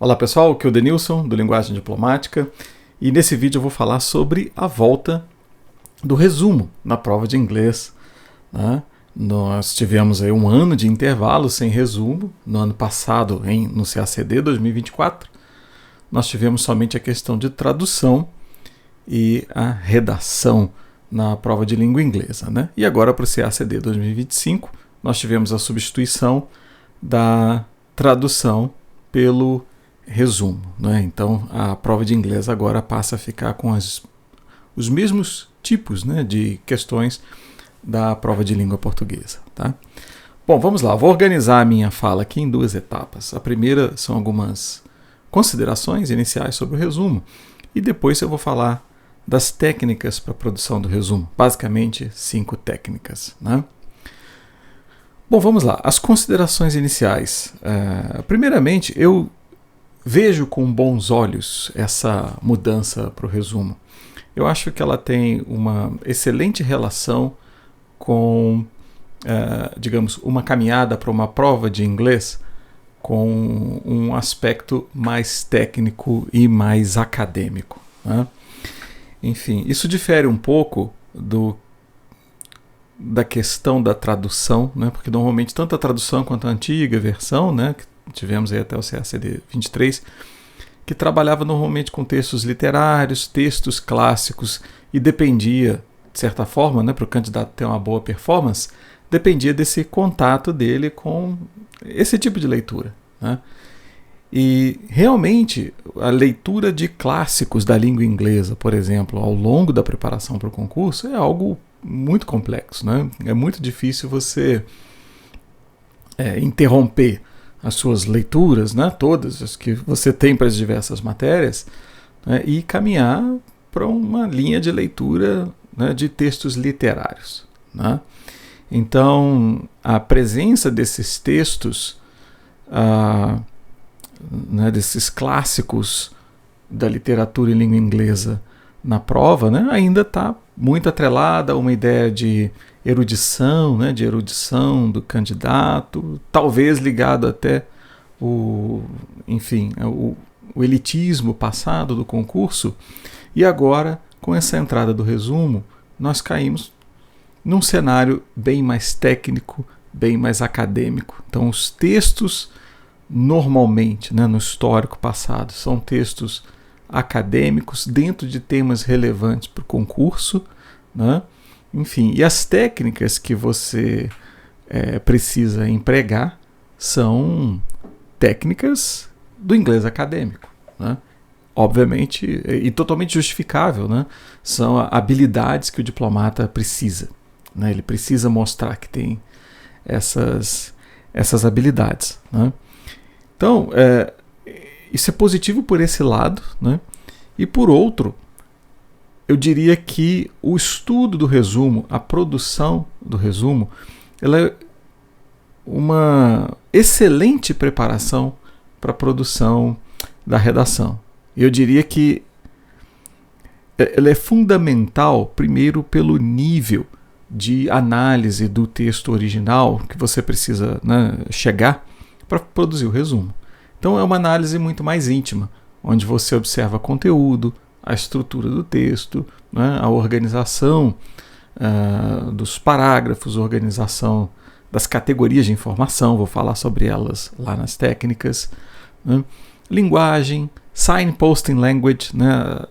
Olá pessoal, aqui é o Denilson do Linguagem Diplomática e nesse vídeo eu vou falar sobre a volta do resumo na prova de inglês, né? Nós tivemos aí um ano de intervalo sem resumo. No ano passado, no CACD 2024, nós tivemos somente a questão de tradução e a redação na prova de língua inglesa, né? E agora para o CACD 2025, nós tivemos a substituição da tradução pelo resumo, né? Então a prova de inglês agora passa a ficar com os mesmos tipos, né, de questões da prova de língua portuguesa, tá? Bom, vamos lá, vou organizar a minha fala aqui em duas etapas. A primeira são algumas considerações iniciais sobre o resumo e depois eu vou falar das técnicas para a produção do resumo, basicamente 5 técnicas, né? Bom, vamos lá, as considerações iniciais. Primeiramente, eu vejo com bons olhos essa mudança para o resumo. Eu acho que ela tem uma excelente relação com, digamos, uma caminhada para uma prova de inglês com um aspecto mais técnico e mais acadêmico, né? Enfim, isso difere um pouco da questão da tradução, né? Porque normalmente tanto a tradução quanto a antiga versão, né, que tivemos aí até o CACD 23, que trabalhava normalmente com textos literários, textos clássicos, e dependia, de certa forma, né, para o candidato ter uma boa performance, dependia desse contato dele com esse tipo de leitura, né? E realmente a leitura de clássicos da língua inglesa, por exemplo, ao longo da preparação para o concurso é algo muito complexo, né? É muito difícil você interromper as suas leituras, né, todas as que você tem para as diversas matérias, né, e caminhar para uma linha de leitura, né, de textos literários, né? Então, a presença desses textos, né, desses clássicos da literatura em língua inglesa na prova, né, ainda está muito atrelada a uma ideia de erudição, né, de erudição do candidato, talvez ligado até o elitismo passado do concurso. E agora, com essa entrada do resumo, nós caímos num cenário bem mais técnico, bem mais acadêmico. Então, os textos, normalmente, né, no histórico passado, são textos acadêmicos dentro de temas relevantes para o concurso, né? Enfim, e as técnicas que você precisa empregar são técnicas do inglês acadêmico, né? Obviamente, e totalmente justificável, né? São habilidades que o diplomata precisa, né? Ele precisa mostrar que tem essas habilidades, né? Então, isso é positivo por esse lado, né? E por outro, eu diria que o estudo do resumo, a produção do resumo, ela é uma excelente preparação para a produção da redação. Eu diria que ela é fundamental, primeiro, pelo nível de análise do texto original que você precisa, né, chegar para produzir o resumo. Então é uma análise muito mais íntima, onde você observa conteúdo, a estrutura do texto, né, a organização dos parágrafos, a organização das categorias de informação, vou falar sobre elas lá nas técnicas, né, linguagem, signposting language, né,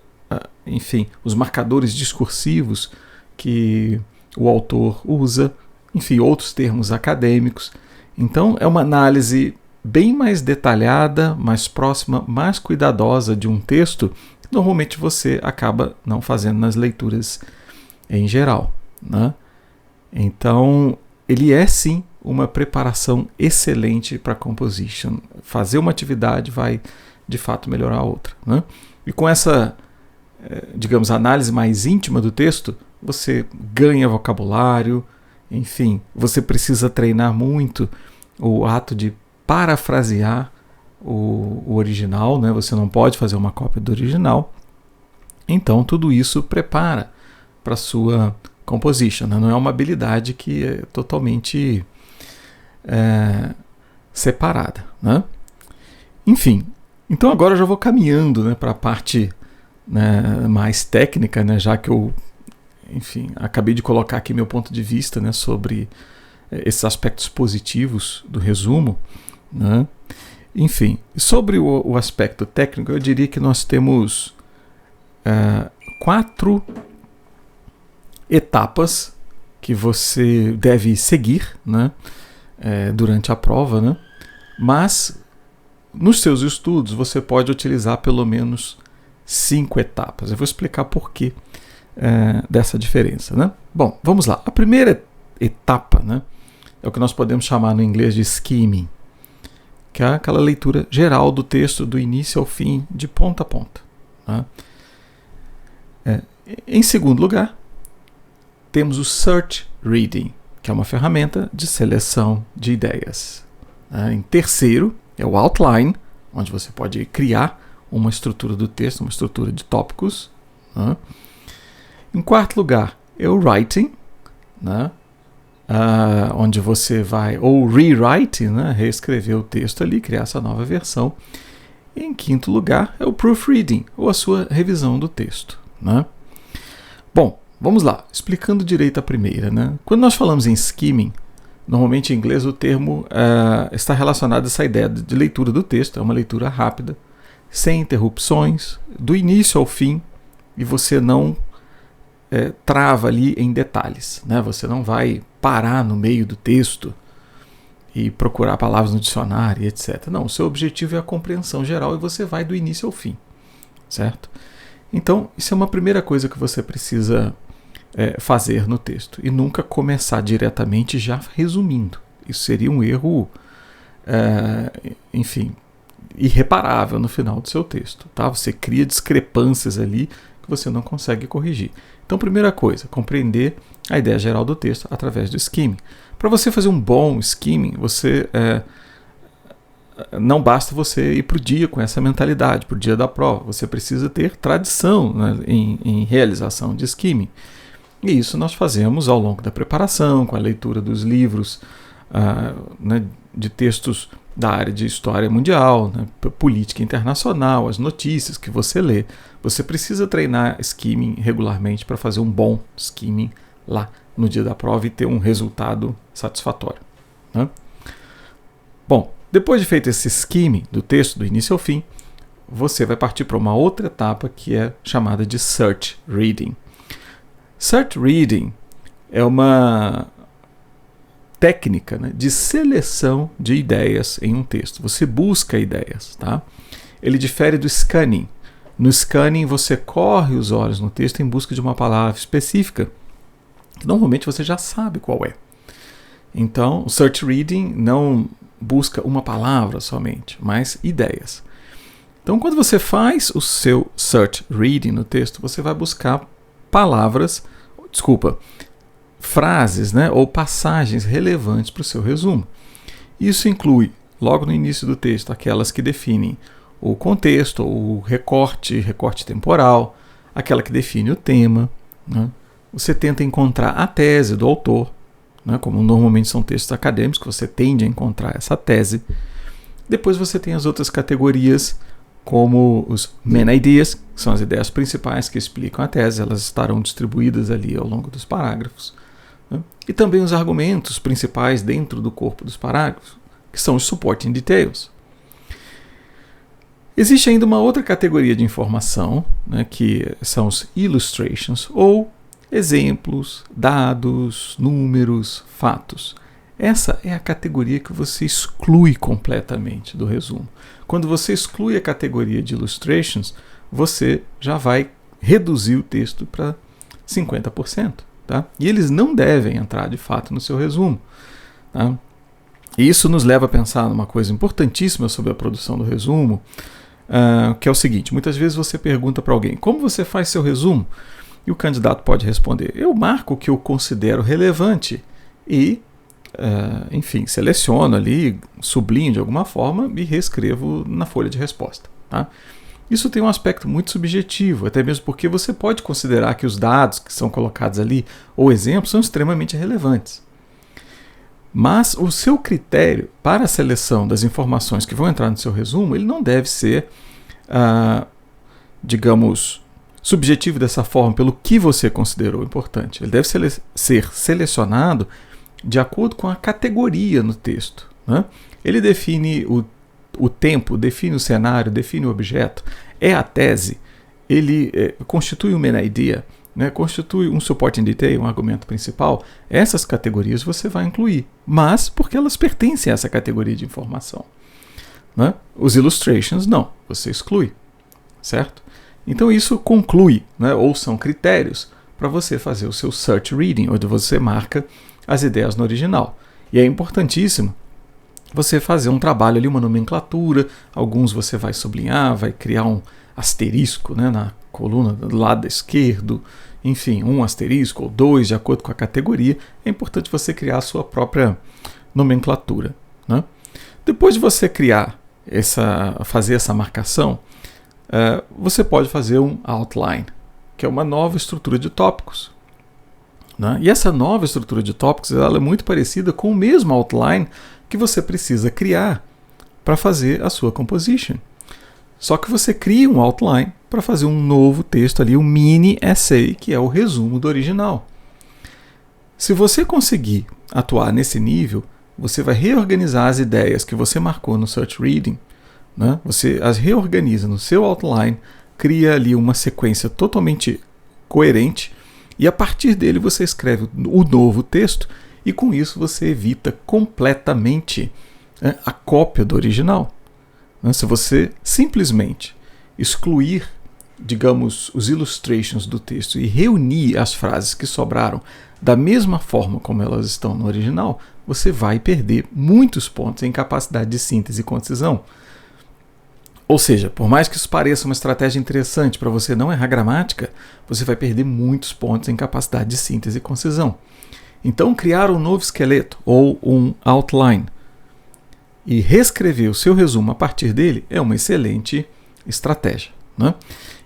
enfim, os marcadores discursivos que o autor usa, enfim, outros termos acadêmicos. Então é uma análise bem mais detalhada, mais próxima, mais cuidadosa de um texto que normalmente você acaba não fazendo nas leituras em geral, né? Então, ele é sim uma preparação excelente para composition. Fazer uma atividade vai, de fato, melhorar a outra, né? E com essa, digamos, análise mais íntima do texto, você ganha vocabulário, enfim, você precisa treinar muito o ato de parafrasear o original, né? Você não pode fazer uma cópia do original. Então, tudo isso prepara para a sua composition, né? Não é uma habilidade que é totalmente separada, né? Enfim, Então agora eu já vou caminhando, né, para a parte, né, mais técnica, né, já que eu, enfim, acabei de colocar aqui meu ponto de vista, né, sobre esses aspectos positivos do resumo, né? Enfim, sobre o aspecto técnico, eu diria que nós temos 4 etapas que você deve seguir, né, durante a prova, né? Mas nos seus estudos você pode utilizar pelo menos 5 etapas. Eu vou explicar por quê dessa diferença, né? Bom, vamos lá. A primeira etapa, né, é o que nós podemos chamar no inglês de skimming, que é aquela leitura geral do texto do início ao fim, de ponta a ponta, né? Em segundo lugar, temos o search reading, que é uma ferramenta de seleção de ideias. Em terceiro, é o outline, onde você pode criar uma estrutura do texto, uma estrutura de tópicos, né? Em quarto lugar, é o writing, né? Onde você vai, ou rewrite, né, reescrever o texto ali, criar essa nova versão. E em quinto lugar é o proofreading, ou a sua revisão do texto, né? Bom, vamos lá, explicando direito a primeira, né? Quando nós falamos em skimming, normalmente em inglês o termo está relacionado a essa ideia de leitura do texto, é uma leitura rápida, sem interrupções, do início ao fim, e você não trava ali em detalhes, né? Você não vai parar no meio do texto e procurar palavras no dicionário, etc. Não, o seu objetivo é a compreensão geral e você vai do início ao fim, certo? Então, isso é uma primeira coisa que você precisa fazer no texto, e nunca começar diretamente já resumindo. Isso seria um erro, enfim, irreparável no final do seu texto, tá? Você cria discrepâncias ali que você não consegue corrigir. Então, primeira coisa, compreender a ideia geral do texto através do skimming. Para você fazer um bom skimming, não basta você ir para o dia com essa mentalidade, para o dia da prova. Você precisa ter tradição, né, em realização de skimming. E isso nós fazemos ao longo da preparação, com a leitura dos livros, né, de textos da área de história mundial, né, política internacional, as notícias que você lê. Você precisa treinar skimming regularmente para fazer um bom skimming lá no dia da prova e ter um resultado satisfatório, né? Bom, depois de feito esse skimming do texto do início ao fim, você vai partir para uma outra etapa que é chamada de search reading. Search reading é uma técnica, né, de seleção de ideias em um texto. Você busca ideias, tá? Ele difere do scanning. No scanning você corre os olhos no texto em busca de uma palavra específica, que normalmente você já sabe qual é. Então, o search reading não busca uma palavra somente, mas ideias. Então, quando você faz o seu search reading no texto, você vai buscar frases, né, ou passagens relevantes para o seu resumo. Isso inclui, logo no início do texto, aquelas que definem o contexto, o recorte temporal, aquela que define o tema, né? Você tenta encontrar a tese do autor, né, como normalmente são textos acadêmicos, você tende a encontrar essa tese. Depois você tem as outras categorias, como os main ideas, que são as ideias principais que explicam a tese, elas estarão distribuídas ali ao longo dos parágrafos, né? E também os argumentos principais dentro do corpo dos parágrafos, que são os supporting details. Existe ainda uma outra categoria de informação, né, que são os illustrations, ou exemplos, dados, números, fatos. Essa é a categoria que você exclui completamente do resumo. Quando você exclui a categoria de illustrations, você já vai reduzir o texto para 50%. Tá? E eles não devem entrar de fato no seu resumo. Tá? E isso nos leva a pensar numa coisa importantíssima sobre a produção do resumo, que é o seguinte: muitas vezes você pergunta para alguém, como você faz seu resumo? E o candidato pode responder, eu marco o que eu considero relevante e, enfim, seleciono ali, sublinho de alguma forma e reescrevo na folha de resposta. Tá? Isso tem um aspecto muito subjetivo, até mesmo porque você pode considerar que os dados que são colocados ali, ou exemplos, são extremamente relevantes. Mas o seu critério para a seleção das informações que vão entrar no seu resumo, ele não deve ser, digamos, subjetivo dessa forma pelo que você considerou importante. Ele deve ser selecionado de acordo com a categoria no texto, né? Ele define o tempo, define o cenário, define o objeto, é a tese, ele constitui uma main idea, né? Constitui um supporting detail, um argumento principal. Essas categorias você vai incluir, mas porque elas pertencem a essa categoria de informação, né? Os illustrations não, você exclui, certo? Então isso conclui, né? Ou são critérios para você fazer o seu search reading, onde você marca as ideias no original. E é importantíssimo você fazer um trabalho ali, uma nomenclatura. Alguns você vai sublinhar, vai criar um asterisco, né, na coluna do lado esquerdo, enfim, um asterisco ou dois, de acordo com a categoria. É importante você criar a sua própria nomenclatura, né? Depois de você fazer essa marcação, você pode fazer um outline, que é uma nova estrutura de tópicos, né? E essa nova estrutura de tópicos ela é muito parecida com o mesmo outline que você precisa criar para fazer a sua composition. Só que você cria um outline para fazer um novo texto ali, um mini essay, que é o resumo do original. Se você conseguir atuar nesse nível, você vai reorganizar as ideias que você marcou no search reading, né? Você as reorganiza no seu outline, cria ali uma sequência totalmente coerente e a partir dele você escreve o novo texto e com isso você evita completamente a cópia do original. Se você simplesmente excluir, digamos, os illustrations do texto e reunir as frases que sobraram da mesma forma como elas estão no original, você vai perder muitos pontos em capacidade de síntese e concisão. Ou seja, por mais que isso pareça uma estratégia interessante para você não errar gramática, você vai perder muitos pontos em capacidade de síntese e concisão. Então, criar um novo esqueleto ou um outline e reescrever o seu resumo a partir dele é uma excelente estratégia, né?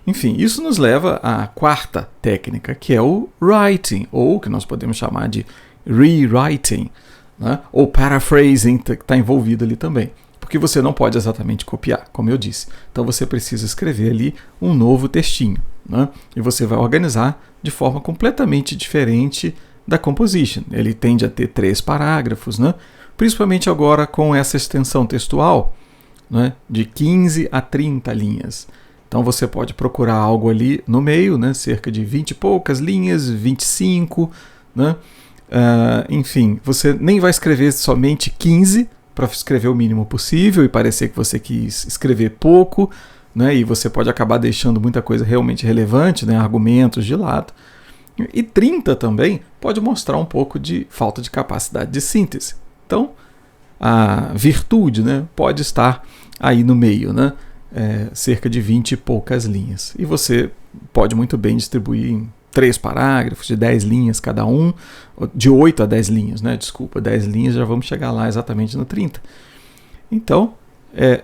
Enfim, isso nos leva à quarta técnica, que é o writing, ou que nós podemos chamar de rewriting, né? Ou paraphrasing, que está envolvido ali também. Porque você não pode exatamente copiar, como eu disse. Então você precisa escrever ali um novo textinho, né? E você vai organizar de forma completamente diferente da composition. Ele tende a ter 3 parágrafos, né? Principalmente agora com essa extensão textual, né? De 15 a 30 linhas. Então você pode procurar algo ali no meio, né? Cerca de 20 e poucas linhas, 25, né? Enfim, você nem vai escrever somente 15 para escrever o mínimo possível e parecer que você quis escrever pouco, né? E você pode acabar deixando muita coisa realmente relevante, né? Argumentos de lado. E 30 também pode mostrar um pouco de falta de capacidade de síntese. Então, a virtude, né, pode estar aí no meio, né? Cerca de 20 e poucas linhas. E você pode muito bem distribuir em 3 parágrafos de 10 linhas cada um, de 8 a 10 linhas, né? Desculpa, 10 linhas, já vamos chegar lá exatamente no 30. Então,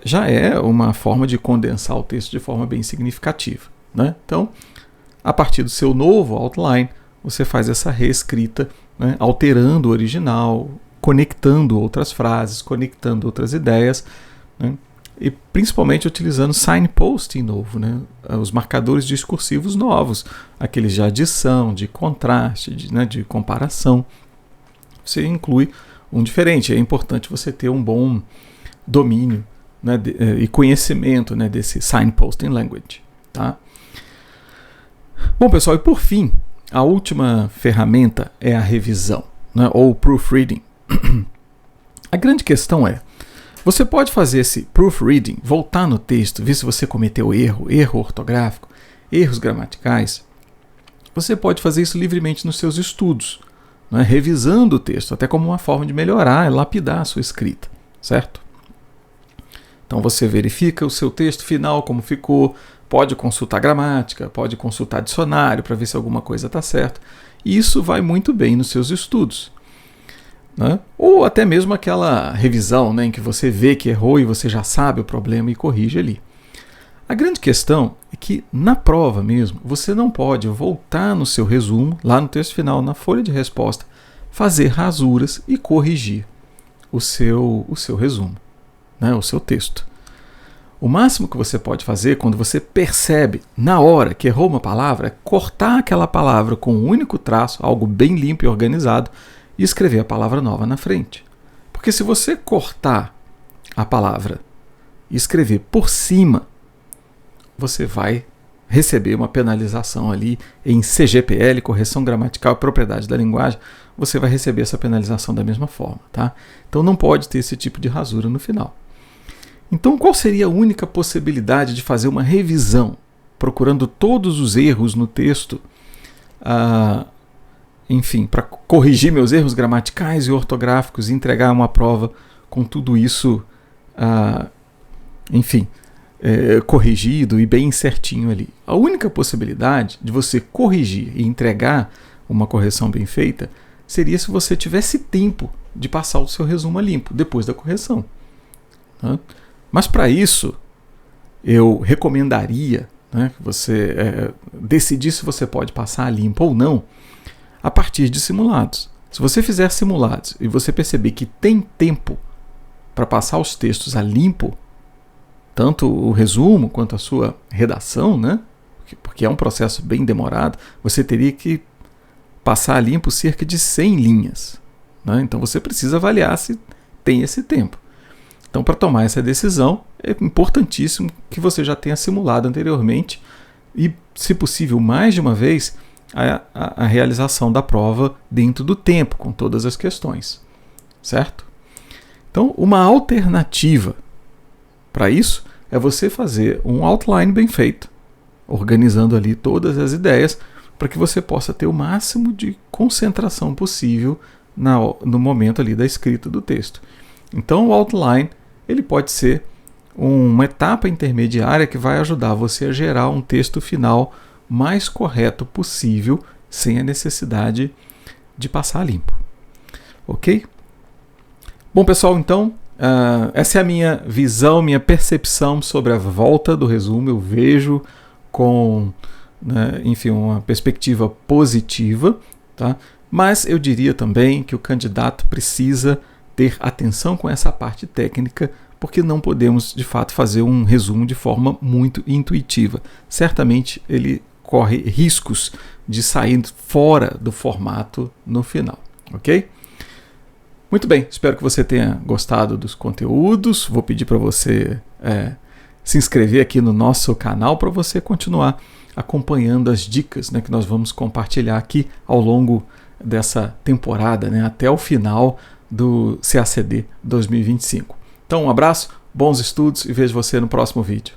já é uma forma de condensar o texto de forma bem significativa, né? Então, a partir do seu novo outline, você faz essa reescrita, né? Alterando o original, conectando outras frases, conectando outras ideias, né? E principalmente utilizando signposting novo, né? Os marcadores discursivos novos, aqueles de adição, de contraste, de comparação. Você inclui um diferente. É importante você ter um bom domínio, né, e conhecimento, né, desse signposting language, tá? Bom, pessoal, e por fim, a última ferramenta é a revisão, né, ou proofreading. A grande questão é, você pode fazer esse proofreading, voltar no texto, ver se você cometeu erro ortográfico, erros gramaticais. Você pode fazer isso livremente nos seus estudos, né, revisando o texto, até como uma forma de melhorar, lapidar a sua escrita, certo? Então você verifica o seu texto final, como ficou, pode consultar gramática, pode consultar dicionário para ver se alguma coisa está certa. E isso vai muito bem nos seus estudos, né? Ou até mesmo aquela revisão, né, em que você vê que errou e você já sabe o problema e corrige ali. A grande questão é que na prova mesmo, você não pode voltar no seu resumo, lá no texto final, na folha de resposta, fazer rasuras e corrigir. o seu resumo, né, o seu texto. O máximo que você pode fazer quando você percebe na hora que errou uma palavra é cortar aquela palavra com um único traço, algo bem limpo e organizado, e escrever a palavra nova na frente. Porque se você cortar a palavra e escrever por cima, você vai receber uma penalização ali em CGPL, correção gramatical e propriedade da linguagem, você vai receber essa penalização da mesma forma, tá? Então não pode ter esse tipo de rasura no final. Então qual seria a única possibilidade de fazer uma revisão, procurando todos os erros no texto, enfim, para corrigir meus erros gramaticais e ortográficos e entregar uma prova com tudo isso, corrigido e bem certinho ali. A única possibilidade de você corrigir e entregar uma correção bem feita seria se você tivesse tempo de passar o seu resumo a limpo depois da correção. Tá? Mas para isso, eu recomendaria, né, que você decidir se você pode passar a limpo ou não a partir de simulados. Se você fizer simulados e você perceber que tem tempo para passar os textos a limpo, tanto o resumo quanto a sua redação, né, porque é um processo bem demorado, você teria que passar a limpo cerca de 100 linhas. Né? Então você precisa avaliar se tem esse tempo. Então, para tomar essa decisão, é importantíssimo que você já tenha simulado anteriormente e, se possível, mais de uma vez, a realização da prova dentro do tempo, com todas as questões. Certo? Então, uma alternativa para isso é você fazer um outline bem feito, organizando ali todas as ideias, para que você possa ter o máximo de concentração possível no momento ali da escrita do texto. Então, o outline ele pode ser uma etapa intermediária que vai ajudar você a gerar um texto final mais correto possível, sem a necessidade de passar limpo. Ok? Bom, pessoal, então, essa é a minha visão, minha percepção sobre a volta do resumo. Eu vejo com, uma perspectiva positiva, tá? Mas eu diria também que o candidato precisa ter atenção com essa parte técnica, porque não podemos, de fato, fazer um resumo de forma muito intuitiva. Certamente ele corre riscos de sair fora do formato no final, ok? Muito bem, espero que você tenha gostado dos conteúdos. Vou pedir para você se inscrever aqui no nosso canal para você continuar acompanhando as dicas, né, que nós vamos compartilhar aqui ao longo dessa temporada, né, até o final do CACD 2025. Então, um abraço, bons estudos e vejo você no próximo vídeo.